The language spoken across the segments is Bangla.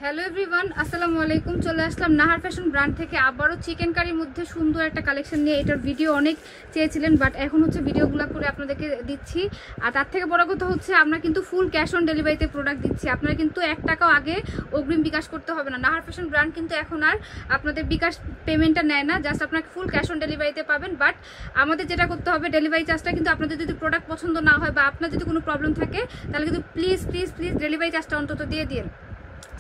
হ্যালো এভরিওয়ান, আসসালামু আলাইকুম। চলে আসলাম নাহার ফ্যাশন ব্র্যান্ড থেকে আবারও চিকেন কারির মধ্যে সুন্দর একটা কালেকশন নিয়ে। এটার ভিডিও অনেক চেয়েছিলেন, বাট এখন হচ্ছে ভিডিওগুলো করে আপনাদেরকে দিচ্ছি। আর তার থেকে বড় কথা হচ্ছে আমরা কিন্তু ফুল ক্যাশ অন ডেলিভারিতে প্রোডাক্ট দিচ্ছি। আপনারা কিন্তু 1 টাকাও আগে অগ্রিম বিকাশ করতে হবে না। নাহার ফ্যাশন ব্র্যান্ড কিন্তু এখন আর আপনাদের বিকাশ পেমেন্টটা নেয় না, জাস্ট আপনাকে ফুল ক্যাশ অন ডেলিভারিতে পাবেন। বাট আমাদের যেটা করতে হবে, ডেলিভারি চার্জটা কিন্তু আপনাদের যদি প্রোডাক্ট পছন্দ না হয় বা আপনার যদি কোনো প্রবলেম থাকে, তাহলে কিন্তু প্লিজ প্লিজ প্লিজ ডেলিভারি চার্জটা অন্তত দিয়ে দিন।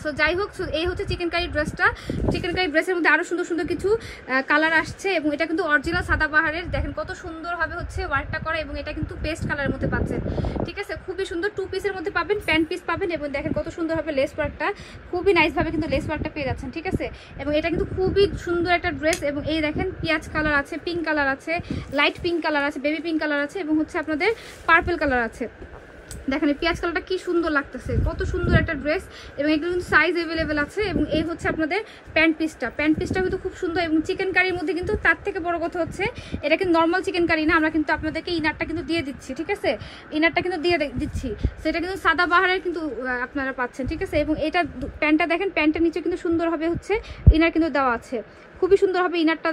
সো যাই হোক, এই হচ্ছে চিকেন কারি ড্রেসটা। চিকেন কারি ড্রেসের মধ্যে আরও সুন্দর সুন্দর কিছু কালার আসছে এবং এটা কিন্তু অরিজিনাল সাদাবাহারের। দেখেন কত সুন্দরভাবে হচ্ছে ওয়ার্কটা করা এবং এটা কিন্তু পেস্ট কালারের মধ্যে পাচ্ছেন। ঠিক আছে, খুবই সুন্দর। 2 পিসের মধ্যে পাবেন, প্যান্ট পিস পাবেন এবং দেখেন কত সুন্দরভাবে লেস ওয়ার্কটা, খুবই নাইসভাবে কিন্তু লেস ওয়ার্কটা পেয়ে যাচ্ছেন। ঠিক আছে, এবং এটা কিন্তু খুবই সুন্দর একটা ড্রেস। এবং এই দেখেন পেঁয়াজ কালার আছে, পিঙ্ক কালার আছে, লাইট পিঙ্ক কালার আছে, বেবি পিঙ্ক কালার আছে এবং হচ্ছে আপনাদের পার্পল কালার আছে। দেখেন এই পেঁয়াজ কালারটা কি সুন্দর লাগতেছে, কত সুন্দর একটা ড্রেস। এবং এগুলো কিন্তু সাইজ অ্যাভেলেবেল আছে। এবং এই হচ্ছে আপনাদের প্যান্ট পিসটা কিন্তু খুব সুন্দর। এবং চিকেন কারির মধ্যে কিন্তু তার থেকে বড় কথা হচ্ছে এটা কিন্তু নর্মাল চিকেন কারি না, আমরা কিন্তু আপনাদেরকে ইনারটা কিন্তু দিয়ে দিচ্ছি। ঠিক আছে, ইনারটা কিন্তু দিয়ে দিচ্ছি, সেটা কিন্তু সাদাবাহারের কিন্তু আপনারা পাচ্ছেন। ঠিক আছে, এবং এটা প্যান্টটা দেখেন, প্যান্টের নিচে কিন্তু সুন্দরভাবে হচ্ছে ইনার কিন্তু দেওয়া আছে, খুবই সুন্দরভাবে ইনারটা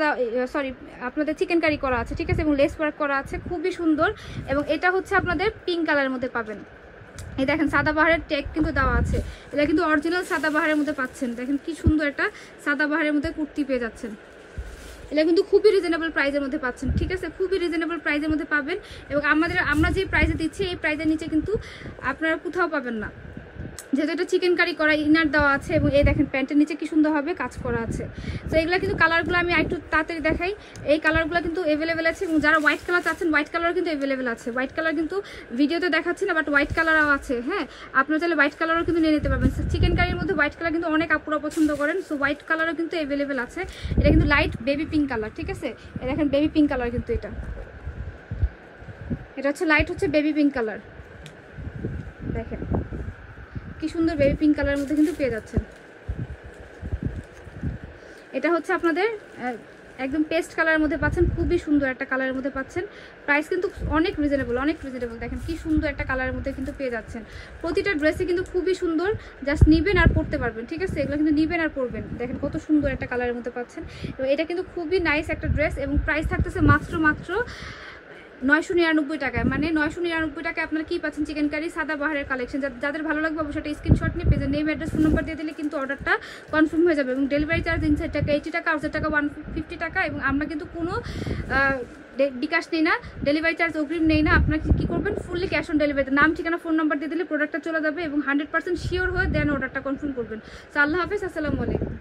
আপনাদের চিকেন কারি করা আছে। ঠিক আছে, এবং লেস ওয়ার্ক করা আছে, খুবই সুন্দর। এবং এটা হচ্ছে আপনাদের পিঙ্ক কালারের মধ্যে পাবেন। এই দেখেন সাদাবাহারের ট্যাগ কিন্তু দেওয়া আছে, এটা কিন্তু অরিজিনাল সাদাবাহারের মধ্যে পাচ্ছেন। দেখেন কি সুন্দর একটা সাদাবাহারের মধ্যে কুর্তি পেয়ে যাচ্ছেন। এটা কিন্তু খুবই রিজনেবল প্রাইসের মধ্যে পাচ্ছেন। ঠিক আছে, খুবই রিজনেবল প্রাইসের মধ্যে পাবেন। এবং আমরা যে প্রাইসে দিচ্ছি এই প্রাইসের নিচে কিন্তু আপনারা কোথাও পাবেন না, যেহেতু এটা চিকেন কারি করা, ইনার দেওয়া আছে। এবং এই দেখেন প্যান্টের নিচে কি সুন্দরভাবে কাজ করা আছে। তো এগুলো কিন্তু কালারগুলো আমি একটু তাড়াতাড়ি দেখাই। এই কালারগুলো কিন্তু অ্যাভেলেবেল আছে এবং যারা হোয়াইট কালার চাচ্ছেন হোয়াইট কালার কিন্তু অ্যাভেলেবেল আছে। হোয়াইট কালার কিন্তু ভিডিওতে দেখাচ্ছি না, বাট হোয়াইট কালারও আছে। হ্যাঁ, আপনারা চাইলে হোয়াইট কালারও কিন্তু নিয়ে নিতে পারবেন। চিকেন কারির মধ্যে হোয়াইট কালার কিন্তু অনেক আপুরা পছন্দ করেন, সো হোয়াইট কালারও কিন্তু অ্যাভেলেবেল আছে। এটা কিন্তু লাইট বেবি পিঙ্ক কালার। ঠিক আছে, এটা দেখেন বেবি পিঙ্ক কালার, কিন্তু এটা হচ্ছে লাইট হচ্ছে বেবি পিঙ্ক কালার। দেখেন কি সুন্দর বেবি পিঙ্ক কালারের মধ্যে কিন্তু পেয়ে যাচ্ছেন। এটা হচ্ছে আপনাদের একদম পেস্ট কালারের মধ্যে পাচ্ছেন, খুবই সুন্দর একটা কালারের মধ্যে পাচ্ছেন। প্রাইস কিন্তু অনেক রিজনেবল। দেখেন কি সুন্দর একটা কালারের মধ্যে কিন্তু পেয়ে যাচ্ছেন। প্রতিটা ড্রেসে কিন্তু খুবই সুন্দর, জাস্ট নিবেন আর পরতে পারবেন। ঠিক আছে, এগুলো কিন্তু নিবেন আর পরবেন। দেখেন কত সুন্দর একটা কালারের মধ্যে পাচ্ছেন। এবং এটা কিন্তু খুবই নাইস একটা ড্রেস এবং প্রাইস থাকতেছে মাত্র 999 টাকায়। মানে 999 টাকায় আপনারা কি পাচ্ছেন? চিকেন কারি সাদাবাহারের কালেকশন। যাদের ভালো লাগবে অবশ্যই একটা স্ক্রিনশট নিয়ে পেজের নেম, অ্যাড্রেস, ফোন নাম্বার দিয়ে দিলে কিন্তু অর্ডারটা কনফার্ম হয়ে যাবে। এবং ডেলিভারি চার্জ ইনসাইড টাকা 80 টাকা, আউটসাইড টাকা 150 টাকা। এবং আমরা কিন্তু কোনো বিকাশ নেই না, ডেলিভারি চার্জ অগ্রিম নেই না। আপনারা কি করবেন? ফুললি ক্যাশ অন ডেলিভারিতে নাম, ঠিকানা, ফোন নাম্বার দিয়ে দিলে প্রোডাক্টটা চলে যাবে এবং 100% শিওর হয়ে দেন অর্ডারটা কনফার্ম করবেন। তো আল্লাহ হাফেজ, আসসালামু আলাইকুম।